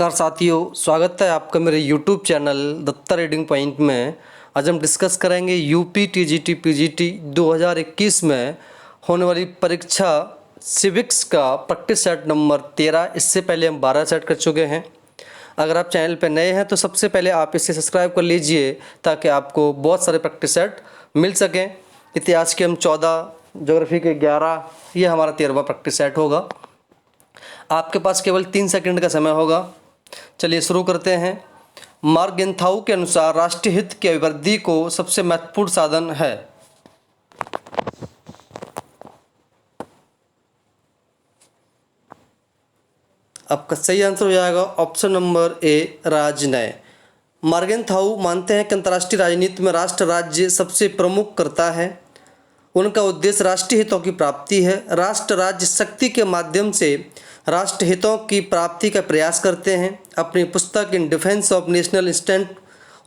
नमस्कार साथियों, स्वागत है आपका मेरे YouTube channel Datta reading point में। आज हम डिस्कस करेंगे यूपी टीजीटी पीजीटी 2021 में होने वाली परीक्षा सिविक्स का प्रैक्टिस सेट नंबर 13। इससे पहले हम 12 सेट कर चुके हैं। अगर आप चैनल पर नए हैं तो सबसे पहले आप इसे सब्सक्राइब कर लीजिए ताकि आपको बहुत सारे प्रैक्टिस सेट मिल सकें। इतिहास के हम 14, ज्योग्राफी के 11, ये हमारा 13वां प्रैक्टिस सेट होगा। आपके पास केवल 3 सेकंड का समय होगा। चलिए शुरू करते हैं। मार्गेंथाउ के अनुसार राष्ट्रीय हित की अभिवृद्धि को सबसे महत्वपूर्ण साधन है। आपका सही आंसर हो जाएगा ऑप्शन नंबर ए, राजनय। मार्गेंथाउ मानते हैं कि अंतर्राष्ट्रीय राजनीति में राष्ट्र राज्य सबसे प्रमुख कर्ता है। उनका उद्देश्य राष्ट्रीय हितों की प्राप्ति है। राष्ट्र राज्य शक्ति के माध्यम से राष्ट्र हितों की प्राप्ति का प्रयास करते हैं। अपनी पुस्तक in defence of national instant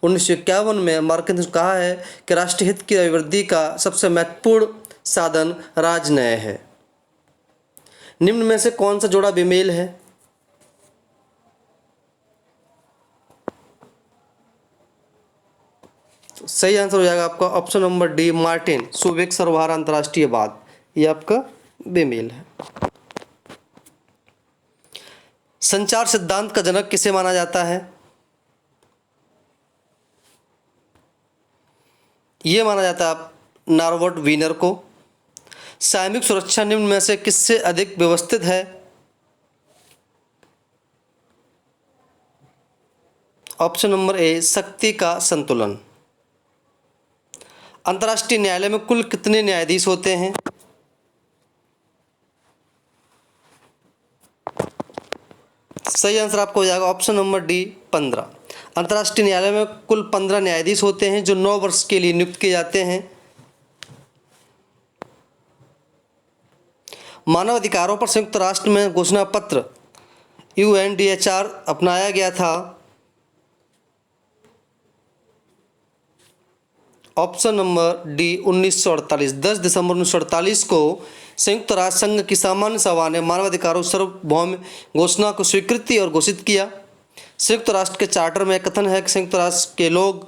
1951 में मार्केंथाउ ने कहा है कि राष्ट्रीय हित की अभिवृद्धि का सबसे महत्वपूर्ण साधन राजनय है। निम्न में से कौन सा जोड़ा बेमेल है? तो सही आंसर हो जाएगा आपका ऑप्शन नंबर डी, मार्टिन सुवेक सर्वहारा अंतर्राष्ट्रीयवाद। ये आपका बेमेल है। संचार सिद्धांत का जनक किसे माना जाता है? ये माना जाता है नॉर्बर्ट वीनर को। सामूहिक सुरक्षा निम्न में से किससे अधिक व्यवस्थित है? ऑप्शन नंबर ए, शक्ति का संतुलन। अंतर्राष्ट्रीय न्यायालय में कुल कितने न्यायाधीश होते हैं? सही आंसर आपको हो जाएगा ऑप्शन नंबर डी, 15। अंतर्राष्ट्रीय न्यायालय में कुल 15 न्यायाधीश होते हैं जो 9 वर्ष के लिए नियुक्त किए जाते हैं। मानव अधिकारों पर संयुक्त राष्ट्र में घोषणा पत्र UNDHR अपनाया गया था। Option number D, 1948। 10 दिसंबर 1948 को संयुक्त राष्ट्र संघ की सामान्य सभा ने मानवाधिकारों सार्वभौम घोषणा को स्वीकृति और घोषित किया। संयुक्त राष्ट्र के चार्टर में कथन है कि संयुक्त राष्ट्र के लोग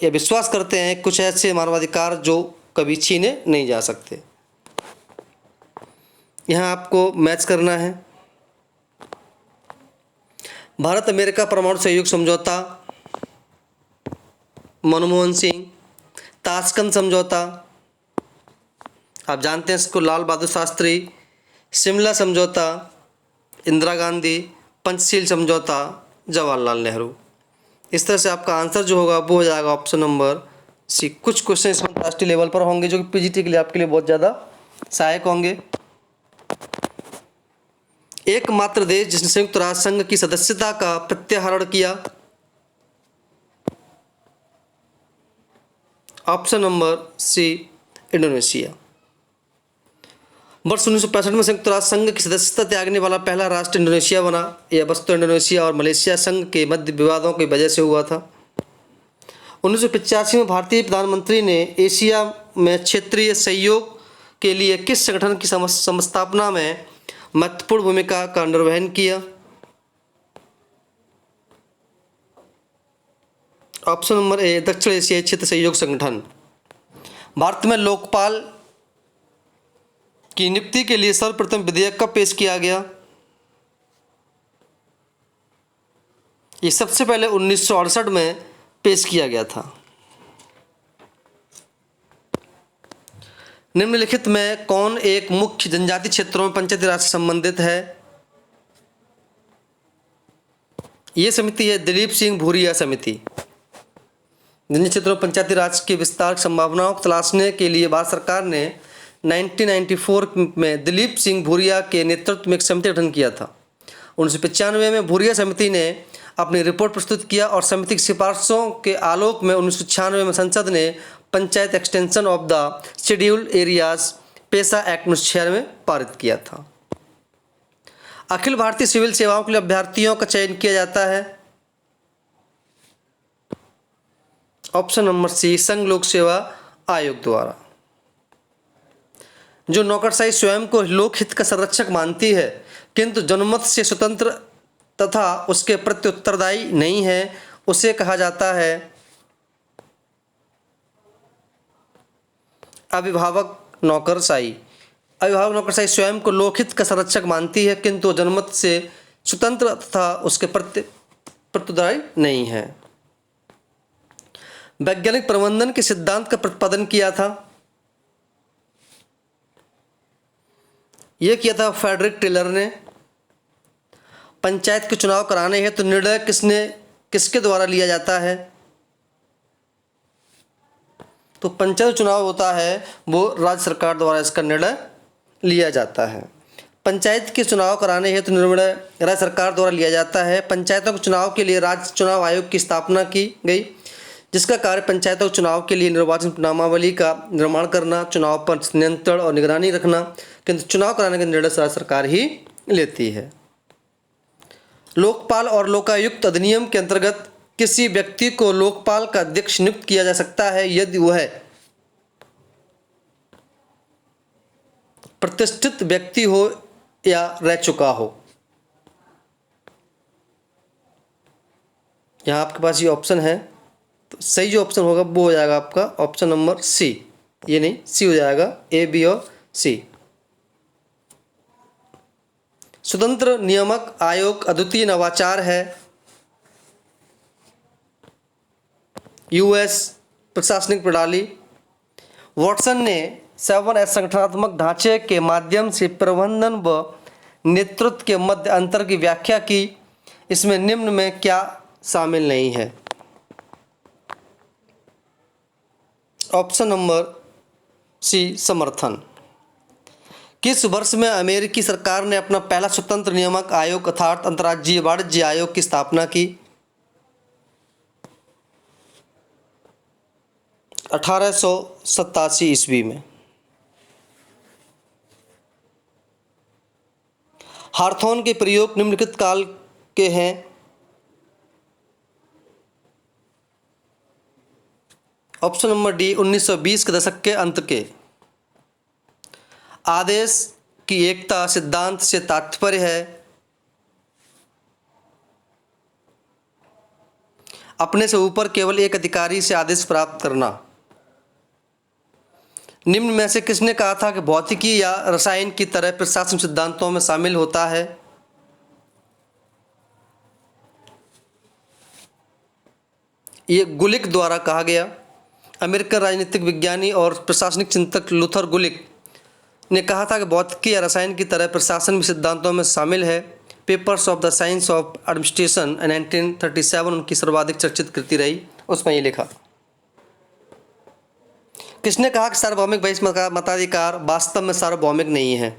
यह विश्वास करते हैं कुछ ऐसे मानवाधिकार जो कभी छीने नहीं जा सकते। यहाँ आपको मैच करना है। भारत अमेरिका परमाणु सहयोग समझौता, मनमोहन सिंह, ताशकंद समझौता, आप जानते हैं इसको, लाल बहादुर शास्त्री, शिमला समझौता, इंदिरा गांधी, पंचशील समझौता, जवाहरलाल नेहरू। इस तरह से आपका आंसर जो होगा वो हो जाएगा ऑप्शन नंबर सी। कुछ क्वेश्चन इसमें अंतर्राष्ट्रीय लेवल पर होंगे जो कि पीजीटी के लिए आपके लिए बहुत ज़्यादा सहायक होंगे। एकमात्र देश जिसने संयुक्त राष्ट्र संघ की सदस्यता का प्रत्याहरण किया? Option number C, Indonesia. वर्ष 1965 में संयुक्त राष्ट्र संघ की सदस्यता त्यागने वाला पहला राष्ट्र इंडोनेशिया बना। यह वस्तु इंडोनेशिया और मलेशिया संघ के मध्य विवादों की वजह से हुआ था। 1985 में भारतीय प्रधानमंत्री ने एशिया में क्षेत्रीय सहयोग के लिए किस संगठन की संस्थापना में महत्वपूर्ण भूमिका का निर्वहन किया? ऑप्शन नंबर ए, दक्षिण एशियाई क्षेत्र सहयोग संगठन। भारत में लोकपाल की नियुक्ति के लिए सर्वप्रथम विधेयक कब पेश किया गया? ये सबसे पहले 1968 में पेश किया गया था। निम्नलिखित में कौन एक मुख्य जनजाति क्षेत्रों में पंचायती राज से संबंधित है? ये समिति है दिलीप सिंह भूरिया समिति। जनजाति क्षेत्रों में पंचायती राज के विस्तार की संभावनाओं को तलाशने के लिए भारत सरकार ने 1994 में दिलीप सिंह भूरिया के नेतृत्व में एक समिति गठन किया था। 1995 में भूरिया समिति ने अपनी रिपोर्ट प्रस्तुत किया और समिति की सिफारिशों के आलोक में 1996 में संसद ने panchayat extension of the scheduled areas पेशा एक्ट 1996 में पारित किया था। अखिल भारतीय सिविल सेवाओं के लिए अभ्यर्थियों का चयन किया जाता है। ऑप्शन नंबर सी, संघ लोक सेवा आयोग द्वारा। जो नौकरशाही स्वयं को लोकहित का संरक्षक मानती है किंतु जनमत से स्वतंत्र तथा उसके प्रति उत्तरदायी नहीं है उसे कहा जाता है अभिभावक नौकरशाही। अभिभावक नौकरशाही स्वयं को लोकहित का संरक्षक मानती है किंतु जनमत से स्वतंत्र तथा उसके प्रति उत्तरदायी नहीं है। वैज्ञानिक प्रबंधन के सिद्धांत का प्रतिपादन किया था, यह किया था फ्रेडरिक टेलर ने। पंचायत के चुनाव कराने हैं तो निर्णय किसके द्वारा लिया जाता है? तो पंचायत चुनाव होता है वो राज्य सरकार द्वारा इसका निर्णय लिया जाता है। पंचायत के चुनाव कराने हैं तो निर्णय राज्य सरकार द्वारा लिया जाता है। पंचायतों के चुनाव के लिए राज्य चुनाव आयोग की स्थापना की गई, जिसका कार्य पंचायतों के चुनाव के लिए निर्वाचन नामावली का निर्माण करना, चुनाव पर नियंत्रण और निगरानी रखना, किंतु चुनाव कराने का निर्णय राज्य सरकार ही लेती है। लोकपाल और लोकायुक्त अधिनियम के अंतर्गत किसी व्यक्ति को लोकपाल का अध्यक्ष नियुक्त किया जा सकता है यदि वह प्रतिष्ठित व्यक्ति हो या रह चुका हो। यहाँ आपके पास ये ऑप्शन है, तो सही जो ऑप्शन होगा वो हो जाएगा आपका ऑप्शन नंबर सी। ये नहीं, सी हो जाएगा, ए, बी और सी। स्वतंत्र नियामक आयोग अद्वितीय नवाचार है। यूएस प्रशासनिक प्रणाली। वॉटसन ने 7S संगठनात्मक ढांचे के माध्यम से प्रबंधन व नेतृत्व के मध्य अंतर की व्याख्या की। इसमें निम्न में क्या शामिल नहीं है? ऑप्शन नंबर सी समर्थन। किस वर्ष में अमेरिकी सरकार ने अपना पहला स्वतंत्र नियामक आयोग अर्थात अंतर्राज्यीय वाणिज्य आयोग की स्थापना की? 1887 ईस्वी में। हार्थोन के प्रयोग निम्नलिखित काल के हैं। ऑप्शन नंबर डी 1920 के दशक के अंत के। आदेश की एकता सिद्धांत से तात्पर्य है अपने से ऊपर केवल एक अधिकारी से आदेश प्राप्त करना। निम्न में से किसने कहा था कि भौतिकी या रसायन की तरह प्रशासन सिद्धांतों में शामिल होता है? ये गुलिक द्वारा कहा गया। अमेरिकन राजनीतिक विज्ञानी और प्रशासनिक चिंतक लूथर गुलिक ने कहा था कि भौतिकी या रसायन की तरह प्रशासन भी सिद्धांतों में शामिल है। Papers of the science of administration 1937 उनकी सर्वाधिक चर्चित कृति रही, उसमें ये लिखा। किसने कहा कि सार्वभौमिक बहिष्कार मताधिकार वास्तव में सार्वभौमिक नहीं है?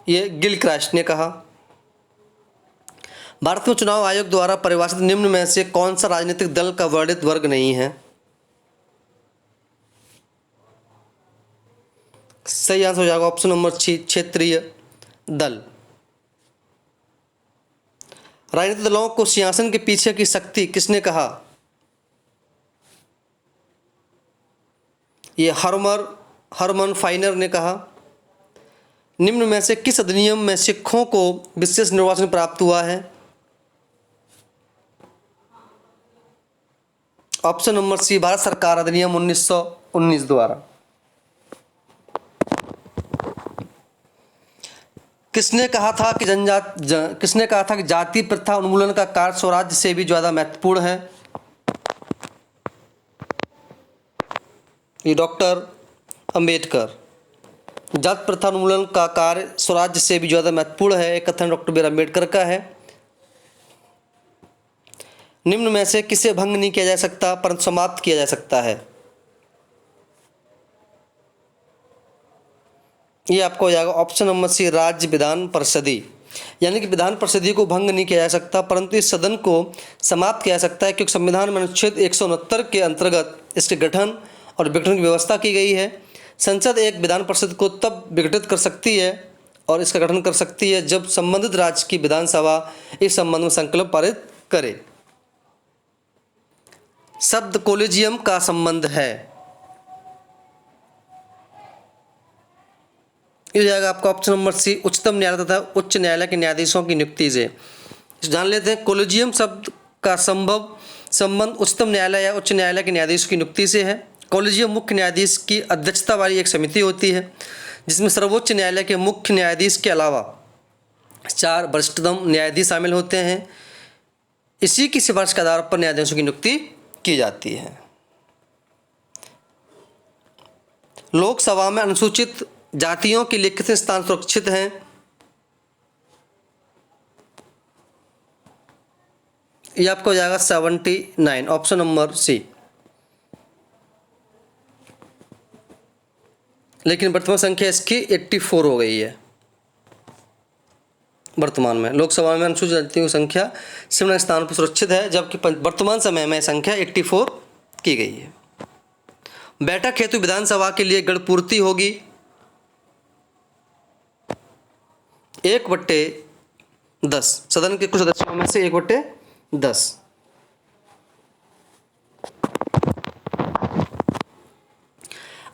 ये गिलक्रास्ट ने कहा। भारत में चुनाव आयोग द्वारा परिभाषित निम्न में से कौन सा राजनीतिक दल का वर्णित वर्ग नहीं है? सही आंसर हो जाएगा ऑप्शन नंबर सी क्षेत्रीय दल। राजनीतिक दलों को सिंहासन के पीछे की शक्ति किसने कहा? ये हरमन फाइनर ने कहा। निम्न में से किस अधिनियम में सिखों को विशेष निर्वाचन प्राप्त हुआ है? ऑप्शन नंबर सी भारत सरकार अधिनियम 1919 द्वारा। किसने कहा था कि जाति प्रथा उन्मूलन का कार्य स्वराज्य से भी ज्यादा महत्वपूर्ण है? ये डॉक्टर अंबेडकर। जाति प्रथा उन्मूलन का कार्य स्वराज्य से भी ज्यादा महत्वपूर्ण है, एक कथन डॉक्टर बी आर अम्बेडकर का है। निम्न में से किसे भंग नहीं किया जा सकता परंतु समाप्त किया जा सकता है? ये आपको हो जाएगा ऑप्शन नंबर सी राज्य विधान परिषदी। यानी कि विधान परिषदी को भंग नहीं किया जा सकता परंतु इस सदन को समाप्त किया जा सकता है, क्योंकि संविधान में अनुच्छेद 169 के अंतर्गत इसके गठन और विघटन की व्यवस्था की गई है। संसद एक विधान परिषद को तब विघटित कर सकती है और इसका गठन कर सकती है जब संबंधित राज्य की विधानसभा इस संबंध में संकल्प पारित करे। शब्द कोलिजियम का संबंध है। ये हो जाएगा आपका ऑप्शन नंबर सी, उच्चतम न्यायालय तथा उच्च न्यायालय के न्यायाधीशों की नियुक्ति से। जान लेते हैं कोलिजियम शब्द का संबंध उच्चतम न्यायालय या उच्च न्यायालय के न्यायाधीश की नियुक्ति से है। कोलिजियम मुख्य न्यायाधीश की अध्यक्षता वाली एक समिति होती है जिसमें सर्वोच्च न्यायालय के मुख्य न्यायाधीश के अलावा 4 वरिष्ठतम न्यायाधीश शामिल होते हैं। इसी की सिफारिश के आधार पर न्यायाधीशों की नियुक्ति की जाती है। लोकसभा में अनुसूचित जातियों के लिए कितने स्थान सुरक्षित हैं? ये आपको हो जाएगा 79, ऑप्शन नंबर सी। लेकिन वर्तमान संख्या इसकी 84 हो गई है। वर्तमान में लोकसभा में अनुसूचित जातियों की संख्या 57 स्थान पर सुरक्षित है, जबकि वर्तमान समय में संख्या 84 की गई है। बैठक हेतु विधानसभा के लिए गणपूर्ति होगी 1/10, सदन के कुछ सदस्यों में से 1/10।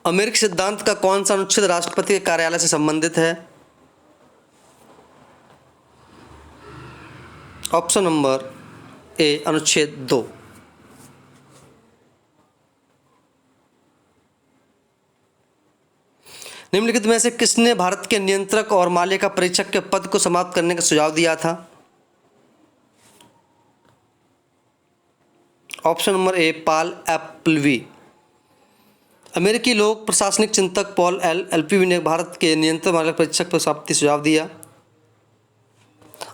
अमेरिकी सिद्धांत का कौन सा अनुच्छेद राष्ट्रपति के कार्यालय से संबंधित है? ऑप्शन नंबर ए, अनुच्छेद 2। निम्नलिखित में से किसने भारत के नियंत्रक और माल्यका परीक्षक के पद को समाप्त करने का सुझाव दिया था? Option number A, Paul Appleby. अमेरिकी लोक प्रशासनिक चिंतक पॉल एप्पलवी ने भारत के नियंत्रक माल्यका परीक्षक पर समाप्ति सुझाव दिया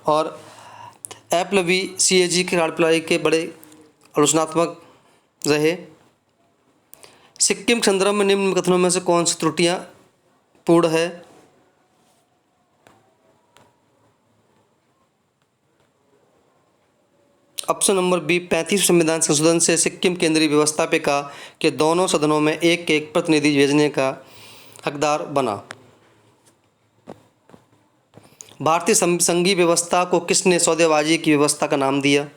और एप्पलवी सीएजी के कार्यप्रणाली के बड़े आलोचनात्मक रहे। सिक्किम के संदर्भ में निम्न कथनों में से कौन सी त्रुटियां पूर्ण है? ऑप्शन नंबर बी, 35 संविधान संशोधन से सिक्किम केंद्रीय व्यवस्थापिका के दोनों सदनों में एक प्रतिनिधि भेजने का हकदार बना। भारतीय संघीय व्यवस्था को किसने सौदेबाजी की व्यवस्था का नाम दिया?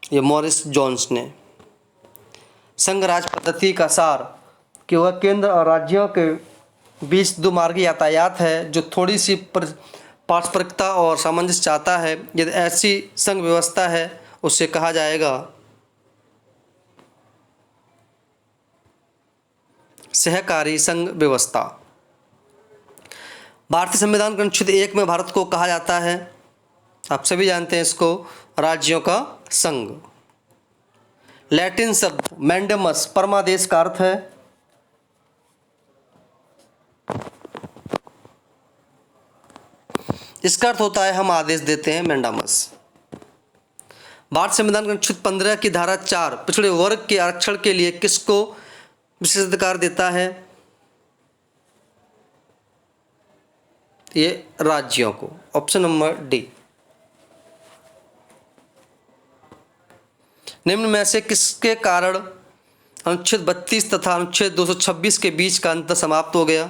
ये मॉरिस जोन्स ने। संघ राज पद्धति का सार कि वह केंद्र और राज्यों के बीच दुमार्गी यातायात है जो थोड़ी सी पारस्परिकता और सामंजस्य चाहता है। यदि ऐसी संघ व्यवस्था है उसे कहा जाएगा सहकारी संघ व्यवस्था। भारतीय संविधान के अनुच्छेद 1 में भारत को कहा जाता है, आप सभी जानते हैं इसको, राज्यों का संघ। लैटिन शब्द मैंडेमस परमादेश का अर्थ है इसका अर्थ होता है हम आदेश देते हैं, मैंडामस। भारत संविधान के अनुच्छेद 15 की धारा 4 पिछड़े वर्ग के आरक्षण के लिए किसको विशेषाधिकार देता है? ये राज्यों को। Option number D. निम्न में से किसके कारण अनुच्छेद 32 तथा अनुच्छेद 226 के बीच का अंतर समाप्त हो गया?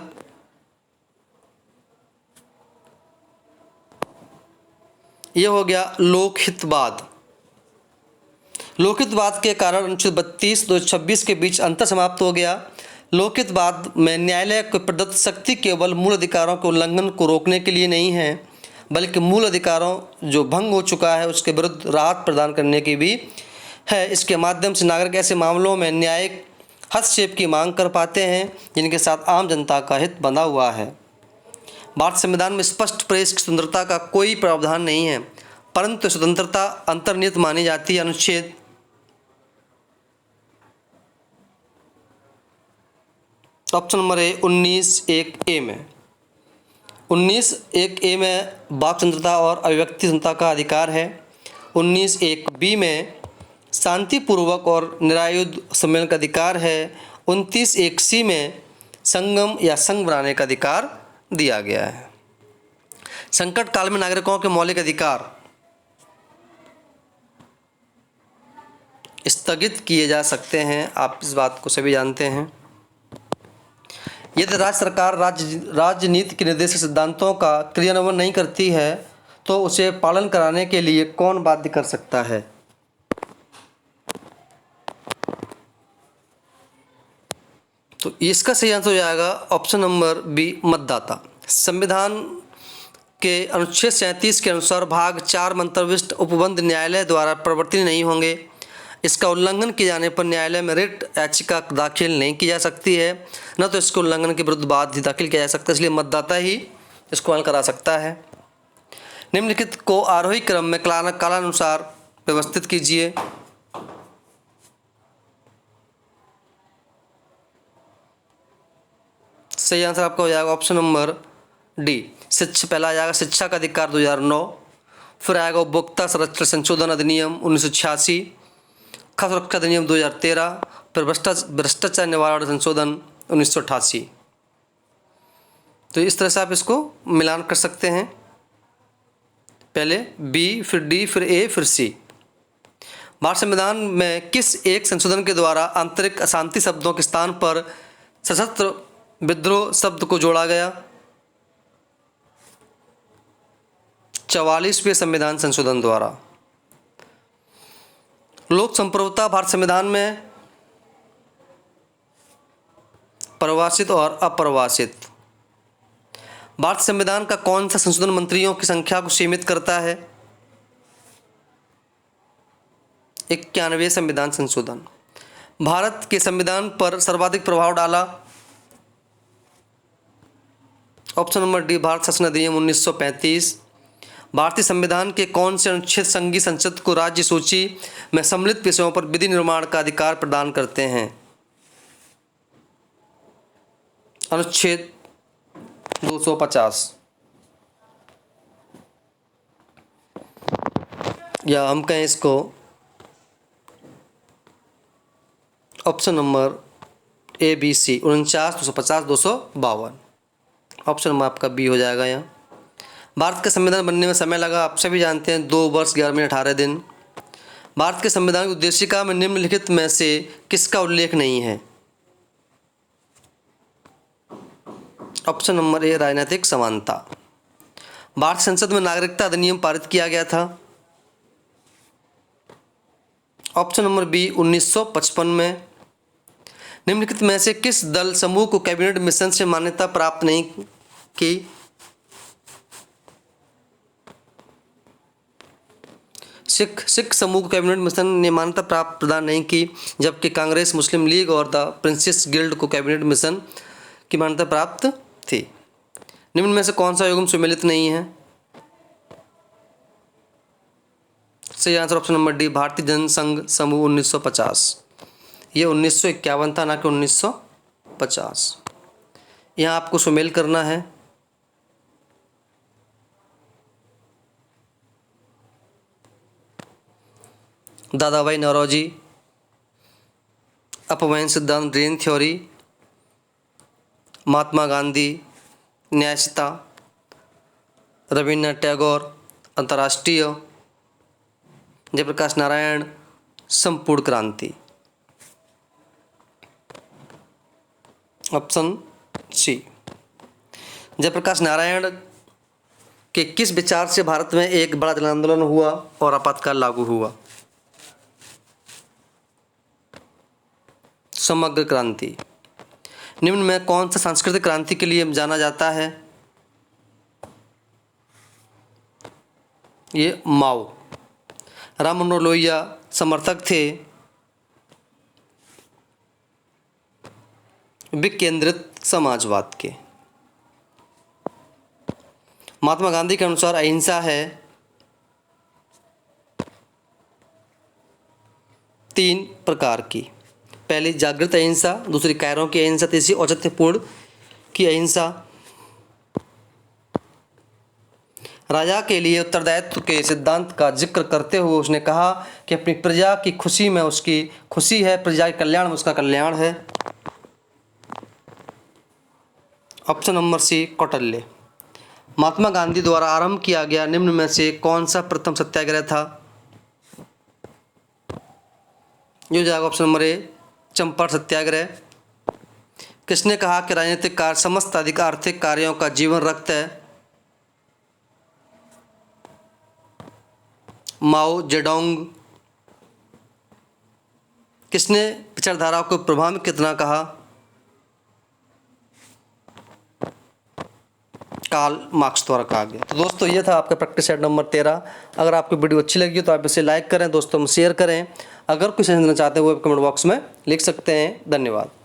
यह हो गया लोकहितवाद। लोकहितवाद के कारण अनुच्छेद 32 226 के बीच अंतर समाप्त हो गया। लोकहितवाद में न्यायालय को प्रदत्त शक्ति केवल मूल अधिकारों के उल्लंघन को रोकने के लिए नहीं है, बल्कि मूल अधिकारों जो भंग हो चुका है उसके विरुद्ध राहत प्रदान करने की भी है। इसके माध्यम से नागरिक ऐसे मामलों में न्यायिक हस्तक्षेप की मांग कर पाते हैं जिनके साथ आम जनता का हित बंधा हुआ है। भारत संविधान में स्पष्ट प्रेस की स्वतंत्रता का कोई प्रावधान नहीं है, परंतु स्वतंत्रता अंतर्निहित मानी जाती है। अनुच्छेद ऑप्शन नंबर ए 19(1)(a) में 19(1)(a) में वाक स्वतंत्रता और अभिव्यक्ति स्वतंत्रता का अधिकार है। 19(1)(b) में शांतिपूर्वक और निरायुध सम्मेलन का अधिकार है। 29(1)(c) में संगम या संघ बनाने का अधिकार दिया गया है। संकट काल में नागरिकों के मौलिक अधिकार स्थगित किए जा सकते हैं, आप इस बात को सभी जानते हैं। यदि राज्य सरकार राजनीति के निर्देशक सिद्धांतों का क्रियान्वयन नहीं करती है तो उसे पालन कराने के लिए कौन बाध्य कर सकता है? तो इसका सही आंसर हो जाएगा ऑप्शन नंबर बी, मतदाता। संविधान के अनुच्छेद 37 के अनुसार भाग 4 मंतव्यविष्ट उपबंध न्यायालय द्वारा प्रवर्तित नहीं होंगे। इसका उल्लंघन किए जाने पर न्यायालय में रिट याचिका दाखिल नहीं की जा सकती है, न तो इसके उल्लंघन के विरुद्ध वाद ही दाखिल किया जा सकता है, इसलिए मतदाता ही इसको हल करा सकता है। निम्नलिखित को आरोही क्रम में कालानुसार व्यवस्थित कीजिए। सही आंसर आपका हो जाएगा ऑप्शन नंबर डी, शिक्षा। पहला आ जाएगा शिक्षा का अधिकार 2009, फिर आएगा उपभोक्ता संरक्षण संशोधन अधिनियम 1986, खाद्य सुरक्षा अधिनियम 2013, फिर भ्रष्टाचार निवारण संशोधन 1988। तो इस तरह से आप इसको मिलान कर सकते हैं, पहले बी, फिर डी, फिर ए, फिर सी। भारत संविधान में किस एक संशोधन के द्वारा आंतरिक अशांति शब्दों के स्थान पर सशस्त्र विद्रोह शब्द को जोड़ा गया? 44वें संविधान संशोधन द्वारा। लोक संप्रभुता भारत संविधान में परिभाषित और अपरिभाषित। भारत संविधान का कौन सा संशोधन मंत्रियों की संख्या को सीमित करता है? 91वें संविधान संशोधन। भारत के संविधान पर सर्वाधिक प्रभाव डाला? ऑप्शन नंबर डी, भारत शासन अधिनियम 1935। भारतीय संविधान के कौन से अनुच्छेद संघीय संसद को राज्य सूची में सम्मिलित विषयों पर विधि निर्माण का अधिकार प्रदान करते हैं? अनुच्छेद 250, या हम कहें इसको option number A, B, C, 49, 250, 252। Option number आपका बी हो जाएगा यहाँ। भारत का संविधान बनने में समय लगा, आप सभी जानते हैं, 2 वर्ष 11 महीने 18 दिन। भारत के संविधान की उद्देशिका में निम्नलिखित में से किसका उल्लेख नहीं है? ऑप्शन नंबर ए, राजनीतिक समानता। भारत संसद में नागरिकता अधिनियम पारित किया गया था? ऑप्शन नंबर बी, 1955 में। निम्नलिखित में से किस दल समूह को कैबिनेट मिशन से मान्यता प्राप्त नहीं की? सिख समूह को कैबिनेट मिशन ने मान्यता प्राप्त प्रदान नहीं की, जबकि कांग्रेस, मुस्लिम लीग और द प्रिंसेस गिल्ड को कैबिनेट मिशन की मान्यता प्राप्त थी। निम्न में से कौन सा युग्म सुमेलित नहीं है? सही आंसर ऑप्शन नंबर डी, भारतीय जनसंघ समूह 1950। ये 1951 था, ना कि 1950। यहाँ आपको सुमेल करना है। दादा भाई नौरोजी, अपव्यय सिद्धांत, ग्रीन थ्योरी, महात्मा गांधी, न्यायशीता, रविन्द्रनाथ टैगोर, अंतर्राष्ट्रीय, जयप्रकाश नारायण, संपूर्ण क्रांति। Option C. जयप्रकाश नारायण के किस विचार से भारत में एक बड़ा जन आंदोलन हुआ और आपातकाल लागू हुआ? समग्र क्रांति। निम्न में कौन सा सांस्कृतिक क्रांति के लिए जाना जाता है? ये माओ। राम मनोहर लोहिया समर्थक थे विकेंद्रित समाजवाद के। महात्मा गांधी के अनुसार अहिंसा है 3 प्रकार की। पहली जागृत अहिंसा, दूसरी कायरों की अहिंसा, तीसरी औचित्यपूर्ण की अहिंसा। राजा के लिए उत्तरदायित्व के सिद्धांत का जिक्र करते हुए उसने कहा कि अपनी प्रजा की खुशी में उसकी खुशी है, प्रजा के कल्याण में उसका कल्याण है। Option number C, Kautilya. Mahatma Gandhi द्वारा आरंभ किया गया निम्न में से कौन सा प्रथम सत्याग्रह था? ये हो जाएगा ऑप्शन नंबर ए, चंपारण सत्याग्रह। किसने कहा कि राजनीतिक कार्य समस्त अधिक आर्थिक कार्यों का जीवन रक्त है? माओ जेडोंग। किसने विचारधारा को प्रभाव में कितना कहा? तत्काल मार्क्स द्वारा कहा गया। तो दोस्तों ये था आपका प्रैक्टिस सेट नंबर 13। अगर आपको वीडियो अच्छी लगी तो आप इसे लाइक करें, दोस्तों में शेयर करें। अगर कुछ समझना चाहते हैं वो कमेंट बॉक्स में लिख सकते हैं। धन्यवाद।